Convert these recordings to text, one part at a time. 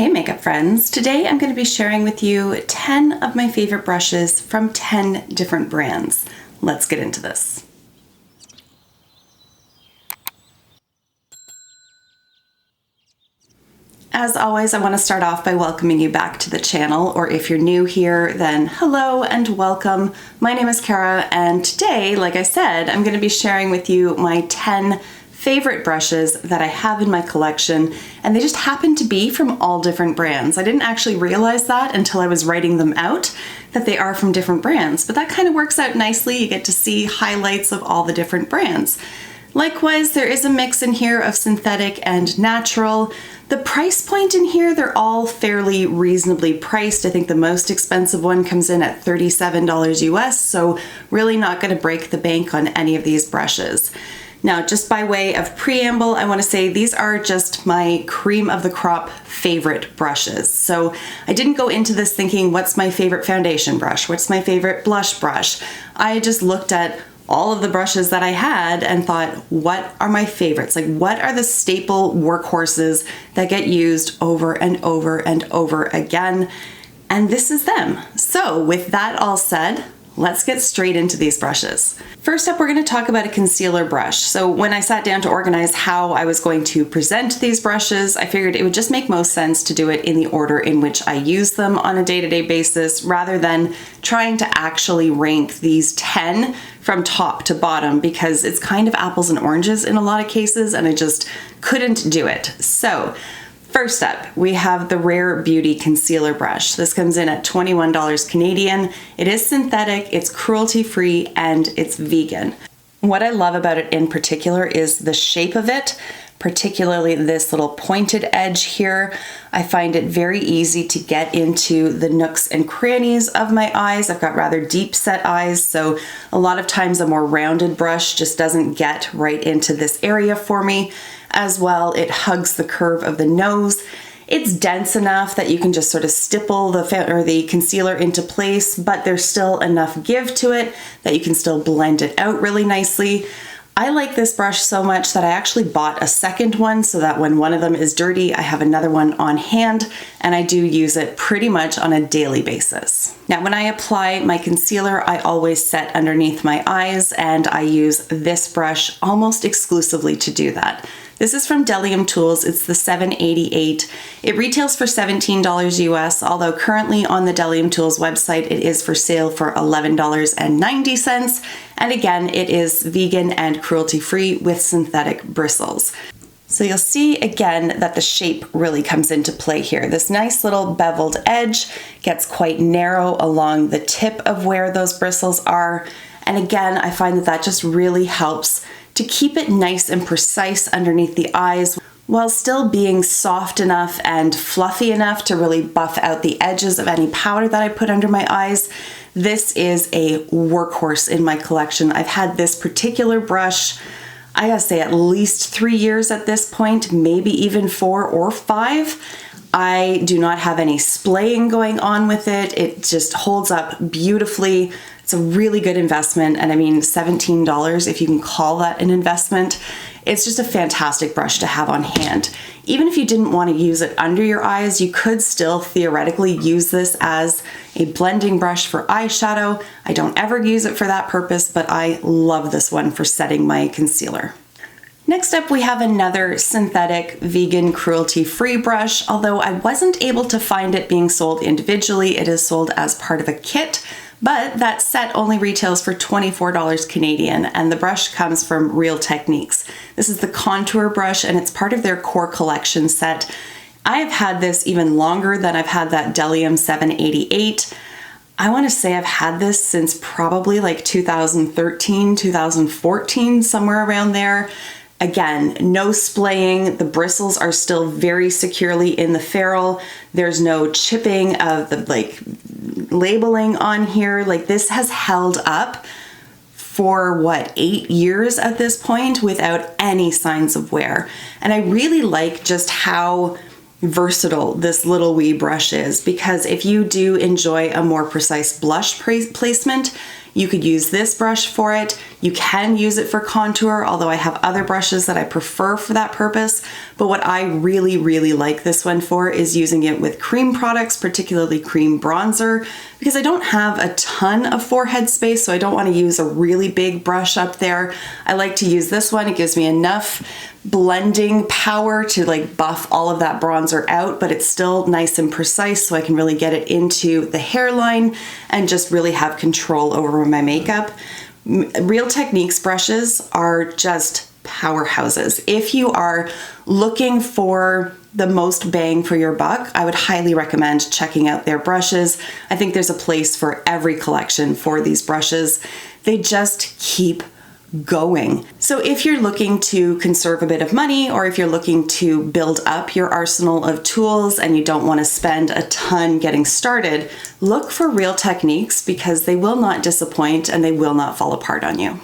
Hey makeup friends, today I'm going to be sharing with you 10 of my favorite brushes from 10 different brands. Let's get into this. As always, I want to start off by welcoming you back to the channel, or if you're new here, then hello and welcome. My name is Kara, and today, like I said, I'm going to be sharing with you my 10 favorite brushes that I have in my collection, and they just happen to be from all different brands. I didn't actually realize that until I was writing them out, that they are from different brands, but that kind of works out nicely. You get to see highlights of all the different brands. Likewise, there is a mix in here of synthetic and natural. The price point in here, they're all fairly reasonably priced. I think the most expensive one comes in at $37 US, so really not going to break the bank on any of these brushes. Now, just by way of preamble, I want to say these are just my cream of the crop favorite brushes. So I didn't go into this thinking, what's my favorite foundation brush? What's my favorite blush brush? I just looked at all of the brushes that I had and thought, what are my favorites? Like, what are the staple workhorses that get used over and over and over again? And this is them. So with that all said, let's get straight into these brushes. First up, we're going to talk about a concealer brush. So when I sat down to organize how I was going to present these brushes, I figured it would just make most sense to do it in the order in which I use them on a day-to-day basis, rather than trying to actually rank these 10 from top to bottom, because it's kind of apples and oranges in a lot of cases, and I just couldn't do it. So first up, we have the Rare Beauty Concealer Brush. This comes in at $21 Canadian. It is synthetic, it's cruelty-free, and it's vegan. What I love about it in particular is the shape of it, particularly this little pointed edge here. I find it very easy to get into the nooks and crannies of my eyes. I've got rather deep set eyes, so a lot of times a more rounded brush just doesn't get right into this area for me. As well, it hugs the curve of the nose. It's dense enough that you can just sort of stipple the concealer into place, but there's still enough give to it that you can still blend it out really nicely. I like this brush so much that I actually bought a second one so that when one of them is dirty, I have another one on hand, and I do use it pretty much on a daily basis. Now, when I apply my concealer, I always set underneath my eyes, and I use this brush almost exclusively to do that. This is from Bdellium Tools. It's the 788. It retails for $17 US, although currently on the Bdellium Tools website, it is for sale for $11.90. And again, it is vegan and cruelty-free with synthetic bristles. So you'll see again that the shape really comes into play here. This nice little beveled edge gets quite narrow along the tip of where those bristles are. And again, I find that that just really helps to keep it nice and precise underneath the eyes, while still being soft enough and fluffy enough to really buff out the edges of any powder that I put under my eyes. This is a workhorse in my collection. I've had this particular brush, I gotta say, at least 3 years at this point, maybe even 4 or 5. I do not have any splaying going on with it. It just holds up beautifully. It's a really good investment, and I mean $17, if you can call that an investment. It's just a fantastic brush to have on hand. Even if you didn't want to use it under your eyes, you could still theoretically use this as a blending brush for eyeshadow. I don't ever use it for that purpose, but I love this one for setting my concealer. Next up, we have another synthetic, vegan, cruelty-free brush. Although I wasn't able to find it being sold individually, it is sold as part of a kit. But that set only retails for $24 Canadian, and the brush comes from Real Techniques. This is the contour brush, and it's part of their core collection set. I've had this even longer than I've had that Bdellium 788. I want to say I've had this since probably like 2013, 2014, somewhere around there. Again, no splaying. The bristles are still very securely in the ferrule. There's no chipping of the labeling on here. Like, this has held up for what, 8 years at this point without any signs of wear. And I really like just how versatile this little wee brush is, because if you do enjoy a more precise blush placement, you could use this brush for it. You can use it for contour, although I have other brushes that I prefer for that purpose. But what I really, really like this one for is using it with cream products, particularly cream bronzer, because I don't have a ton of forehead space, so I don't want to use a really big brush up there. I like to use this one. It gives me enough blending power to like buff all of that bronzer out, but it's still nice and precise, so I can really get it into the hairline and just really have control over my makeup. Real Techniques brushes are just powerhouses. If you are looking for the most bang for your buck, I would highly recommend checking out their brushes. I think there's a place for every collection for these brushes. They just keep going. So if you're looking to conserve a bit of money, or if you're looking to build up your arsenal of tools and you don't want to spend a ton getting started, look for Real Techniques, because they will not disappoint and they will not fall apart on you.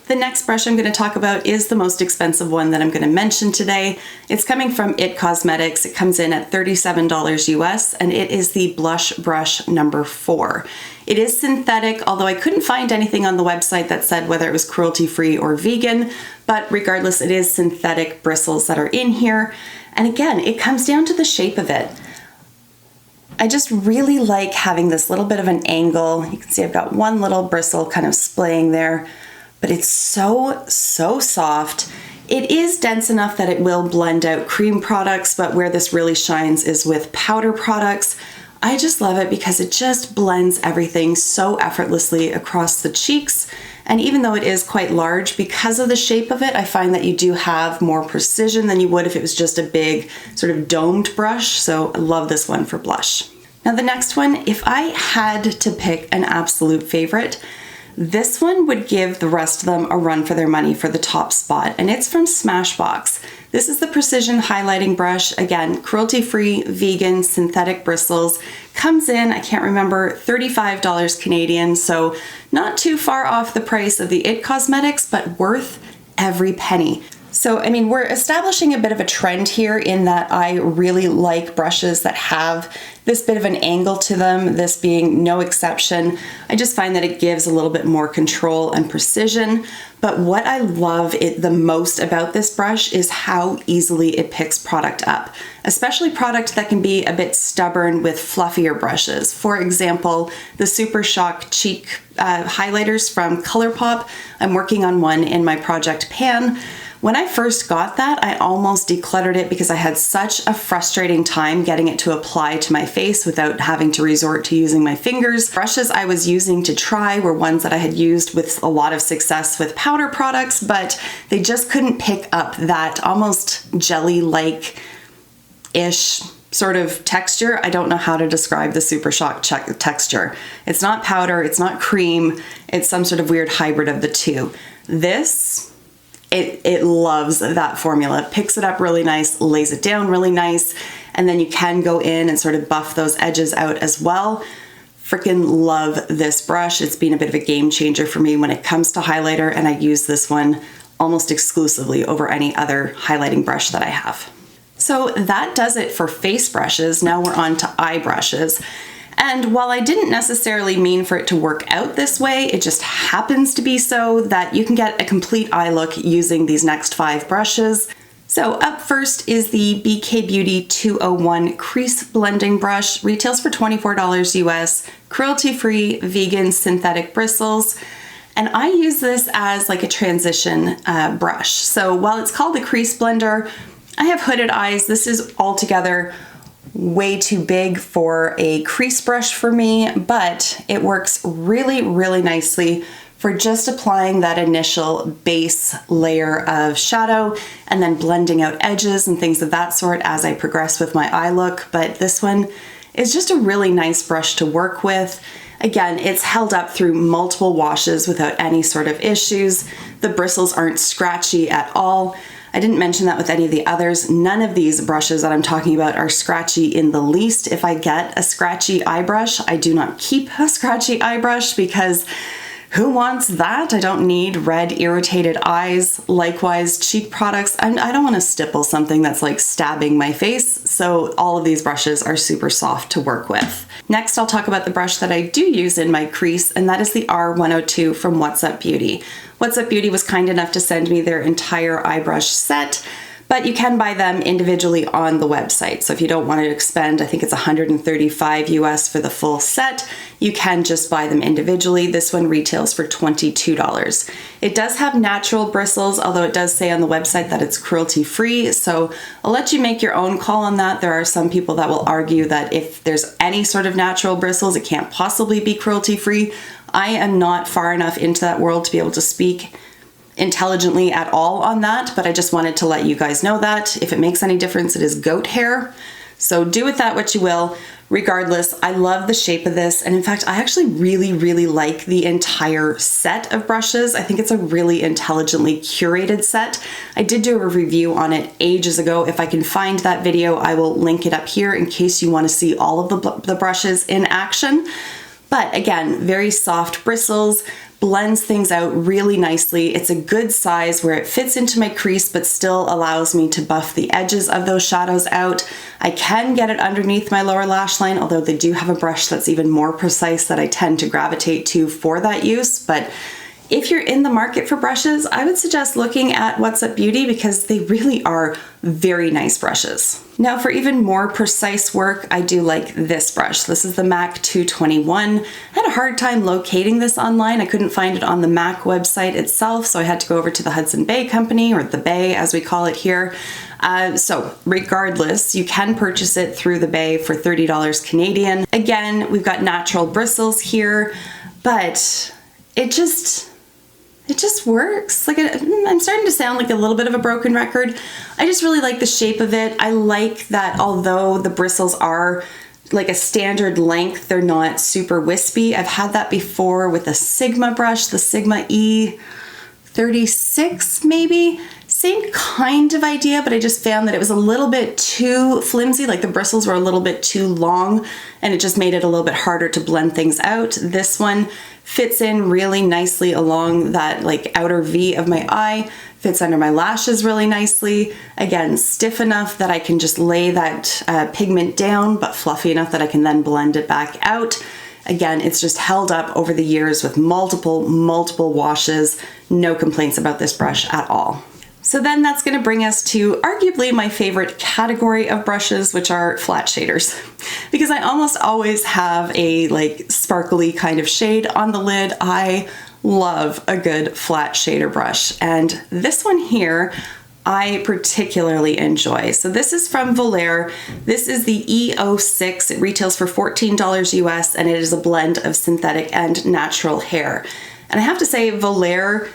The next brush I'm going to talk about is the most expensive one that I'm going to mention today. It's coming from IT Cosmetics. It comes in at $37 US, and it is the Blush Brush number 4. It is synthetic, although I couldn't find anything on the website that said whether it was cruelty-free or vegan, but regardless, it is synthetic bristles that are in here. And again, it comes down to the shape of it. I just really like having this little bit of an angle. You can see I've got one little bristle kind of splaying there, but it's so soft. It is dense enough that it will blend out cream products, but where this really shines is with powder products. I just love it because it just blends everything so effortlessly across the cheeks. And even though it is quite large, because of the shape of it, I find that you do have more precision than you would if it was just a big sort of domed brush. So I love this one for blush. Now the next one, if I had to pick an absolute favorite, this one would give the rest of them a run for their money for the top spot, and it's from Smashbox. This is the Precision Highlighting Brush. Again, cruelty-free, vegan, synthetic bristles. Comes in, I can't remember, $35 Canadian, so not too far off the price of the IT Cosmetics, but worth every penny. So, I mean, we're establishing a bit of a trend here in that I really like brushes that have this bit of an angle to them, this being no exception. I just find that it gives a little bit more control and precision. But what I love the most about this brush is how easily it picks product up, especially product that can be a bit stubborn with fluffier brushes. For example, the Super Shock Cheek highlighters from ColourPop. I'm working on one in my project pan. When I first got that, I almost decluttered it because I had such a frustrating time getting it to apply to my face without having to resort to using my fingers. Brushes I was using to try were ones that I had used with a lot of success with powder products, but they just couldn't pick up that almost jelly-like-ish sort of texture. I don't know how to describe the Super Shock texture. It's not powder, it's not cream, it's some sort of weird hybrid of the two. This, it loves that formula. It picks it up really nice, lays it down really nice, and then you can go in and sort of buff those edges out as well. Freaking love this brush. It's been a bit of a game changer for me when it comes to highlighter, and I use this one almost exclusively over any other highlighting brush that I have. So that does it for face brushes. Now we're on to eye brushes. And while I didn't necessarily mean for it to work out this way, it just happens to be so that you can get a complete eye look using these next 5 brushes. So up first is the BK Beauty 201 Crease Blending Brush. Retails for $24 US, cruelty-free, vegan, synthetic bristles. And I use this as like a transition brush. So while it's called the Crease Blender, I have hooded eyes. This is altogether way too big for a crease brush for me, but it works really, really nicely for just applying that initial base layer of shadow and then blending out edges and things of that sort as I progress with my eye look. But this one is just a really nice brush to work with. Again, it's held up through multiple washes without any sort of issues. The bristles aren't scratchy at all. I didn't mention that with any of the others. None of these brushes that I'm talking about are scratchy in the least. If I get a scratchy eye brush, I do not keep a scratchy eye brush because Who wants that? I don't need red irritated eyes. Likewise, cheek products. I don't want to stipple something that's like stabbing my face, so all of these brushes are super soft to work with. Next, I'll talk about the brush that I do use in my crease, and that is the R102 from Up Beauty. Up Beauty was kind enough to send me their entire eye brush set, but you can buy them individually on the website. So if you don't want to expend, I think it's $135 US for the full set, you can just buy them individually. This one retails for $22. It does have natural bristles, although it does say on the website that it's cruelty-free. So I'll let you make your own call on that. There are some people that will argue that if there's any sort of natural bristles, it can't possibly be cruelty-free. I am not far enough into that world to be able to speak intelligently at all on that, but I just wanted to let you guys know that. If it makes any difference, it is goat hair. So do with that what you will. Regardless, I love the shape of this. And in fact, I actually really like the entire set of brushes. I think it's a really intelligently curated set. I did do a review on it ages ago. If I can find that video, I will link it up here in case you want to see all of the brushes in action. But again, very soft bristles, blends things out really nicely. It's a good size where it fits into my crease but still allows me to buff the edges of those shadows out. I can get it underneath my lower lash line, although they do have a brush that's even more precise that I tend to gravitate to for that use. But if you're in the market for brushes, I would suggest looking at Up Beauty because they really are very nice brushes. Now for even more precise work, I do like this brush. This is the MAC 221. I had a hard time locating this online. I couldn't find it on the MAC website itself, so I had to go over to the Hudson Bay Company, or the Bay as we call it here. So regardless, you can purchase it through the Bay for $30 Canadian. Again, we've got natural bristles here, but it just works. Like, I'm starting to sound like a little bit of a broken record. I just really like the shape of it. I like that although the bristles are like a standard length, they're not super wispy. I've had that before with a Sigma brush, the Sigma E06 maybe. Same kind of idea, but I just found that it was a little bit too flimsy, like the bristles were a little bit too long, and it just made it a little bit harder to blend things out. This one fits in really nicely along that like outer V of my eye, fits under my lashes really nicely. Again, stiff enough that I can just lay that pigment down, but fluffy enough that I can then blend it back out. Again, it's just held up over the years with multiple washes. No complaints about this brush at all. So then that's going to bring us to arguably my favorite category of brushes, which are flat shaders. Because I almost always have a like sparkly kind of shade on the lid. I love a good flat shader brush. And this one here, I particularly enjoy. So this is from Volare. This is the E06. It retails for $14 US, and it is a blend of synthetic and natural hair. And I have to say, Volare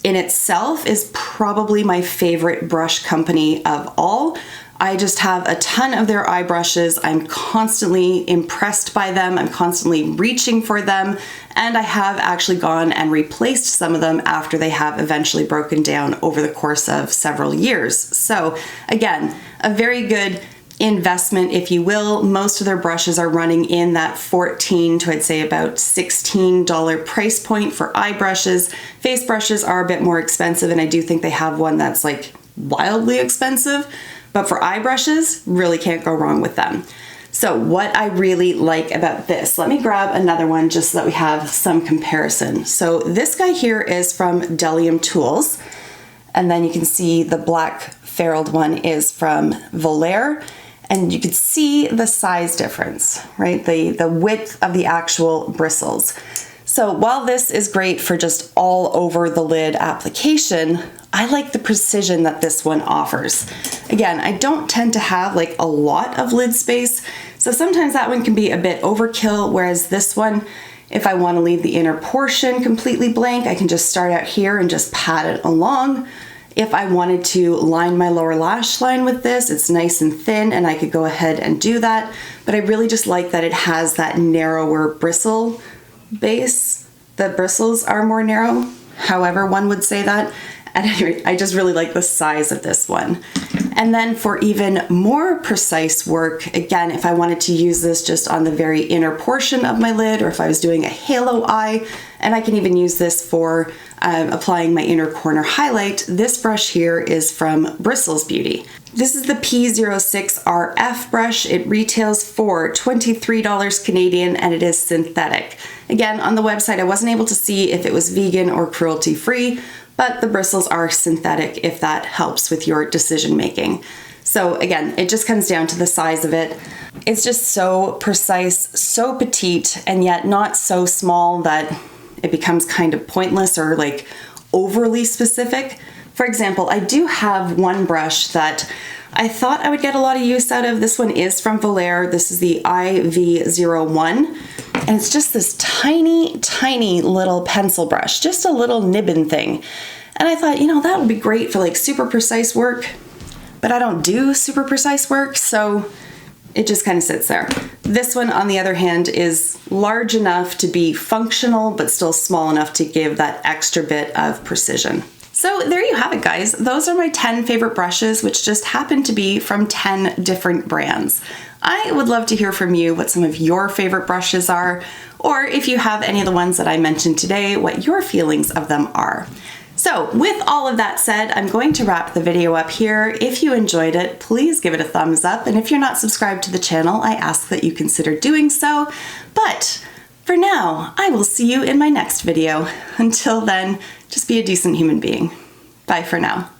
in itself is probably my favorite brush company of all. I just have a ton of their eye brushes. I'm constantly impressed by them. I'm constantly reaching for them. And I have actually gone and replaced some of them after they have eventually broken down over the course of several years. So again, a very good investment, if you will. Most of their brushes are running in that $14 to I'd say about $16 price point for eye brushes. Face brushes are a bit more expensive, and I do think they have one that's like wildly expensive, but for eye brushes, really can't go wrong with them. So what I really like about this, let me grab another one just so that we have some comparison. So this guy here is from Bdellium Tools, and then you can see the black ferruled one is from Volare. And you can see the size difference, right? The width of the actual bristles. So while this is great for just all over the lid application, I like the precision that this one offers. Again, I don't tend to have like a lot of lid space, so sometimes that one can be a bit overkill, whereas this one, if I want to leave the inner portion completely blank, I can just start out here and just pat it along. If I wanted to line my lower lash line with this, it's nice and thin and I could go ahead and do that. But I really just like that it has that narrower bristle base. The bristles are more narrow, however one would say that. At any rate, I just really like the size of this one. And then for even more precise work, again, if I wanted to use this just on the very inner portion of my lid, or if I was doing a halo eye And I can even use this for applying my inner corner highlight. This brush here is from Bristles Beauty. This is the P06-RF brush. It retails for $23 Canadian and it is synthetic. Again, on the website I wasn't able to see if it was vegan or cruelty-free, but the bristles are synthetic if that helps with your decision making. So again, it just comes down to the size of it. It's just so precise, so petite, and yet not so small that it becomes kind of pointless or like overly specific. For example, I do have one brush that I thought I would get a lot of use out of. This one is from Volare. This is the IV01. And it's just this tiny, tiny little pencil brush, just a little nibbin thing. And I thought, you know, that would be great for like super precise work, but I don't do super precise work, so it just kind of sits there. This one, on the other hand, is large enough to be functional, but still small enough to give that extra bit of precision. So there you have it, guys. Those are my 10 favorite brushes, which just happen to be from 10 different brands. I would love to hear from you what some of your favorite brushes are, or if you have any of the ones that I mentioned today, what your feelings of them are. So with all of that said, I'm going to wrap the video up here. If you enjoyed it, please give it a thumbs up. And if you're not subscribed to the channel, I ask that you consider doing so. But for now, I will see you in my next video. Until then, just be a decent human being. Bye for now.